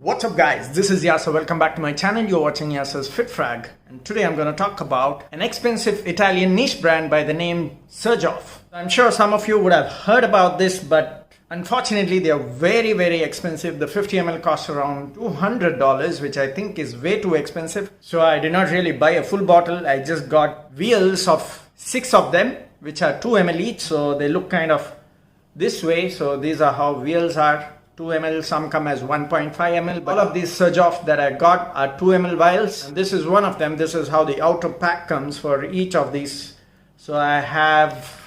What's up guys, this is Yasa. Welcome back to my channel. You're watching Yasa's Fit Frag, and today I'm going to talk about an expensive Italian niche brand by the name Xerjoff. I'm sure some of you would have heard about this, but unfortunately they are very expensive. The 50 ml costs around $200, which I think is way too expensive. So I did not really buy a full bottle. I just got vials of 6 of them, which are 2 ml each. So they look kind of this way. So these are how vials are. 2 ml, some come as 1.5 ml, but all of these Xerjoff that I got are 2 ml vials, and this is one of them. This is how the outer pack comes for each of these. So I have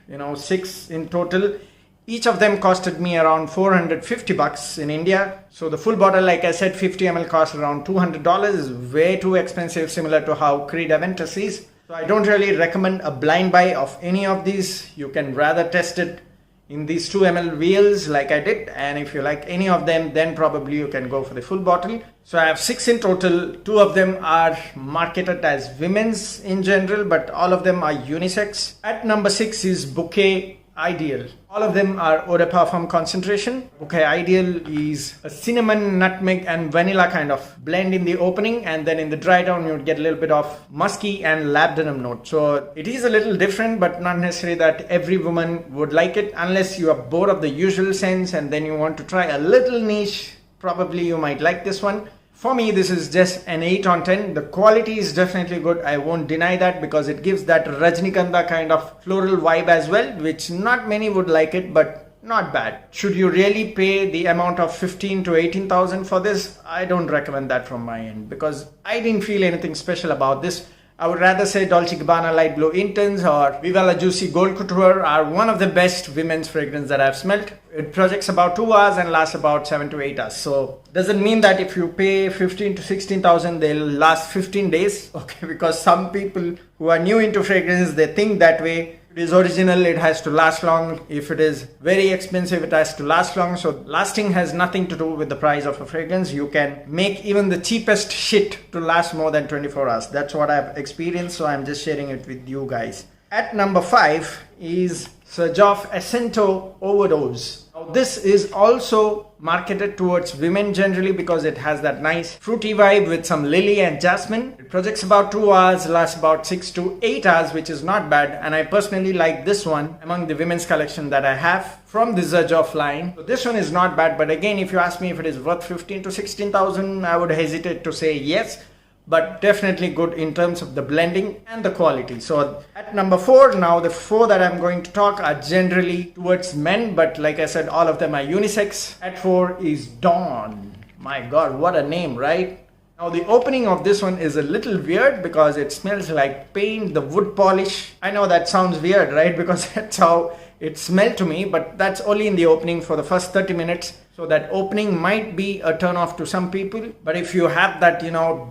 6 in total. Each of them costed me around 450 bucks in India. So the full bottle, like I said, 50 ml costs around $200. Is way too expensive, similar to how Creed Aventus is. So I don't really recommend a blind buy of any of these. You can rather test it in these 2 ml vials like I did, and if you like any of them, then probably you can go for the full bottle. So I have 6 in total. 2 of them are marketed as women's in general, but all of them are unisex. At number 6 is Bouquet Ideale. All of them are eau de parfum concentration. Bouquet Ideale is a cinnamon, nutmeg and vanilla kind of blend in the opening, and then in the dry down you get a little bit of musky and labdanum note. So it is a little different, but not necessarily that every woman would like it. Unless you are bored of the usual scents and then you want to try a little niche, probably you might like this one. For me, this is just an 8 on 10. The quality is definitely good. I won't deny that, because it gives that Rajnikanda kind of floral vibe as well, which not many would like it, but not bad. Should you really pay the amount of 15 to 18,000 for this? I don't recommend that from my end, because I didn't feel anything special about this. I would rather say Dolce & Gabbana Light Blue Intense or Viva La Juicy Gold Couture are one of the best women's fragrance that I've smelled. It projects about 2 hours and lasts about 7 to 8 hours. So doesn't mean that if you pay 15 to 16,000 they'll last 15 days. Okay, because some people who are new into fragrance, they think that way. If it is original, it has to last long. If it is very expensive, it has to last long. So lasting has nothing to do with the price of a fragrance. You can make even the cheapest shit to last more than 24 hours. That's what I've experienced, so I'm just sharing it with you guys. At number 5 is Xerjoff Accento Overdose. Now this is also marketed towards women generally, because it has that nice fruity vibe with some lily and jasmine. It projects about 2 hours, lasts about 6 to 8 hours, which is not bad, and I personally like this one among the women's collection that I have from the Xerjoff line. So this one is not bad, but again, if you ask me if it is worth 15 to 16,000, I would hesitate to say yes. But definitely good in terms of the blending and the quality. So at number 4, now the 4 that I'm going to talk are generally towards men, but like I said, all of them are unisex. At 4 is Dawn. My god, what a name, right? Now the opening of this one is a little weird, because it smells like paint, the wood polish. I know that sounds weird, right? Because that's how it smelled to me, but that's only in the opening for the first 30 minutes. So that opening might be a turn off to some people, but if you have that,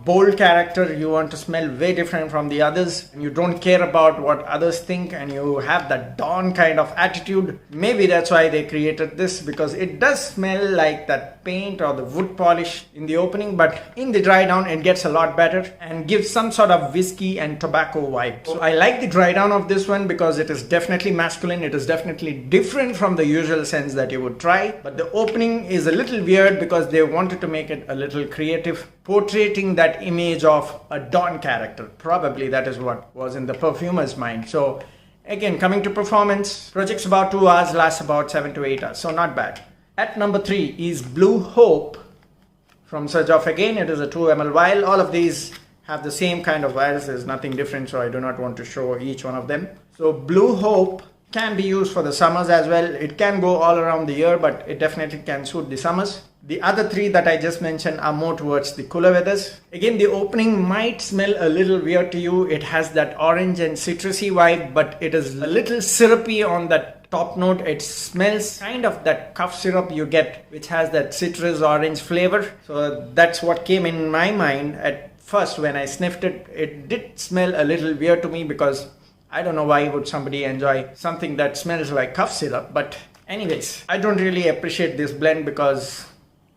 bold character, you want to smell way different from the others, and you don't care about what others think, and you have that dawn kind of attitude, maybe that's why they created this, because it does smell like that paint or the wood polish in the opening, but in the dry down, it gets a lot better and gives some sort of whiskey and tobacco vibe. So I like the dry down of this one, because it is definitely masculine. It is definitely different from the usual scents that you would try, but the opening is a little weird because they wanted to make it a little creative, portraying that image of a dawn character. Probably that is what was in the perfumer's mind. So again, coming to performance, projects about 2 hours, lasts about 7 to 8 hours, so not bad. At number 3 is Blue Hope from Xerjoff. Again, it is a 2 ml vial. All of these have the same kind of vials. There's nothing different, so I do not want to show each one of them. So Blue Hope can be used for the summers as well. It can go all around the year, but it definitely can suit the summers. The other 3 that I just mentioned are more towards the cooler weathers. Again, the opening might smell a little weird to you. It has that orange and citrusy vibe, but it is a little syrupy on that top note. It smells kind of that cough syrup you get, which has that citrus orange flavor. So that's what came in my mind at first when I sniffed it. It did smell a little weird to me, because I don't know why would somebody enjoy something that smells like cough syrup. But anyways, I don't really appreciate this blend because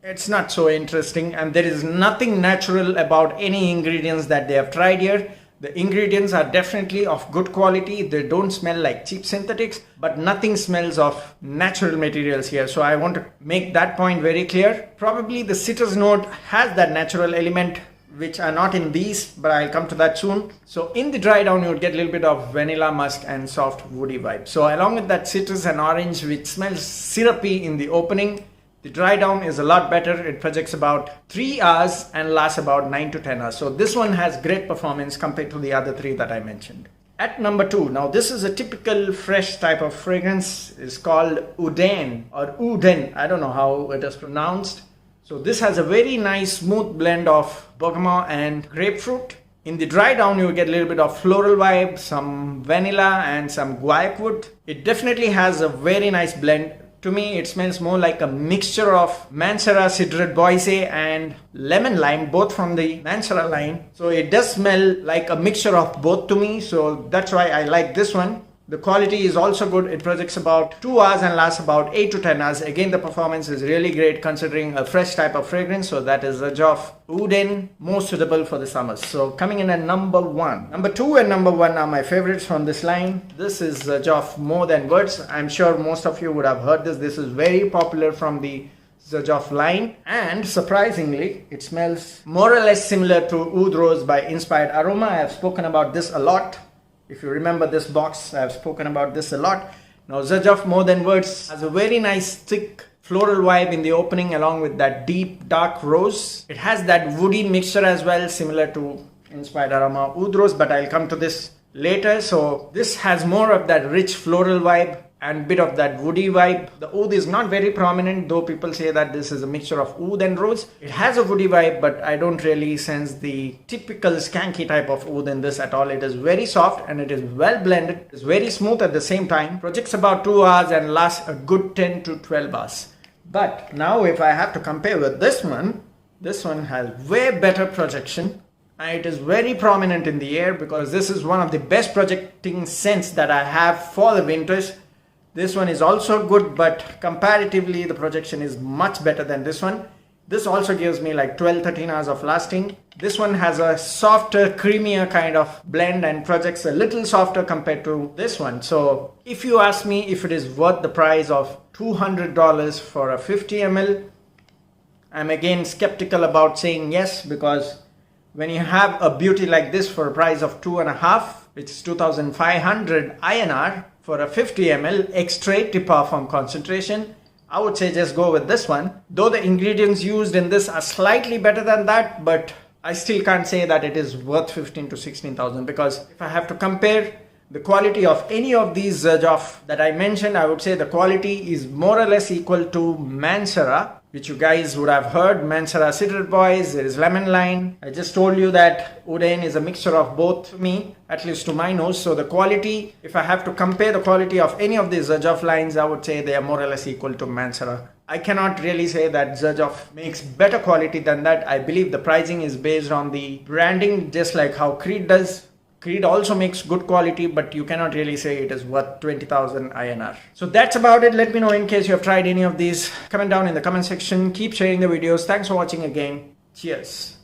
it's not so interesting, and there is nothing natural about any ingredients that they have tried here. The ingredients are definitely of good quality. They don't smell like cheap synthetics, but nothing smells of natural materials here. So I want to make that point very clear. Probably the citrus note has that natural element which are not in these, but I'll come to that soon. So in the dry down, you would get a little bit of vanilla, musk and soft woody vibe. So along with that citrus and orange, which smells syrupy in the opening, the dry down is a lot better. It projects about 3 hours and lasts about 9 to 10 hours. So this one has great performance compared to the other 3 that I mentioned. At number 2, now this is a typical fresh type of fragrance. It's called Uden or Uden. I don't know how it is pronounced. So this has a very nice smooth blend of bergamot and grapefruit. In the dry down, you get a little bit of floral vibe, some vanilla and some guaiac wood. It definitely has a very nice blend. To me, it smells more like a mixture of Mancera Cedrat Boise and lemon lime, both from the Mancera line. So it does smell like a mixture of both to me. So that's why I like this one. The quality is also good. It projects about 2 hours and lasts about 8 to 10 hours. Again, the performance is really great considering a fresh type of fragrance. So that is Xerjoff Uden, more suitable for the summers. So coming in at number 1. Number 2 and number 1 are my favorites from this line. This is Xerjoff More Than Words. I'm sure most of you would have heard this. This is very popular from the Xerjoff line, and surprisingly, it smells more or less similar to Oud Rose by Inspired Aroma. I have spoken about this a lot. If you remember this box, I have spoken about this a lot. Now Xerjoff More Than Words has a very nice thick floral vibe in the opening along with that deep dark rose. It has that woody mixture as well, similar to Inspired Aroma Oud Rose, but I'll come to this later. So this has more of that rich floral vibe and bit of that woody vibe. The oud is not very prominent, though people say that this is a mixture of oud and rose. It has a woody vibe, but I don't really sense the typical skanky type of oud in this at all. It is very soft and it is well blended. It's very smooth at the same time. Projects about 2 hours and lasts a good 10 to 12 hours. But now if I have to compare with this one has way better projection. And it is very prominent in the air because this is one of the best projecting scents that I have for the winters. This one is also good, but comparatively the projection is much better than this one. This also gives me like 12-13 hours of lasting. This one has a softer, creamier kind of blend and projects a little softer compared to this one. So if you ask me if it is worth the price of $200 for a 50 ml, I'm again skeptical about saying yes, because when you have a beauty like this for a price of 2.5, which is 2,500 INR, for a 50 ml extrait de parfum concentration, I would say just go with this one. Though the ingredients used in this are slightly better than that, but I still can't say that it is worth 15 to 16,000, because if I have to compare the quality of any of these Xerjoff that I mentioned, I would say the quality is more or less equal to Mancera, which you guys would have heard. Mancera Cedrat Boys, there is lemon lime. I just told you that Uden is a mixture of both to me, at least to my nose. So the quality, if I have to compare the quality of any of these Xerjoff lines, I would say they are more or less equal to Mancera. I cannot really say that Xerjoff makes better quality than that. I believe the pricing is based on the branding, just like how Creed does. Creed also makes good quality, but you cannot really say it is worth 20,000 INR. So that's about it. Let me know in case you have tried any of these. Comment down in the comment section. Keep sharing the videos. Thanks for watching again. Cheers.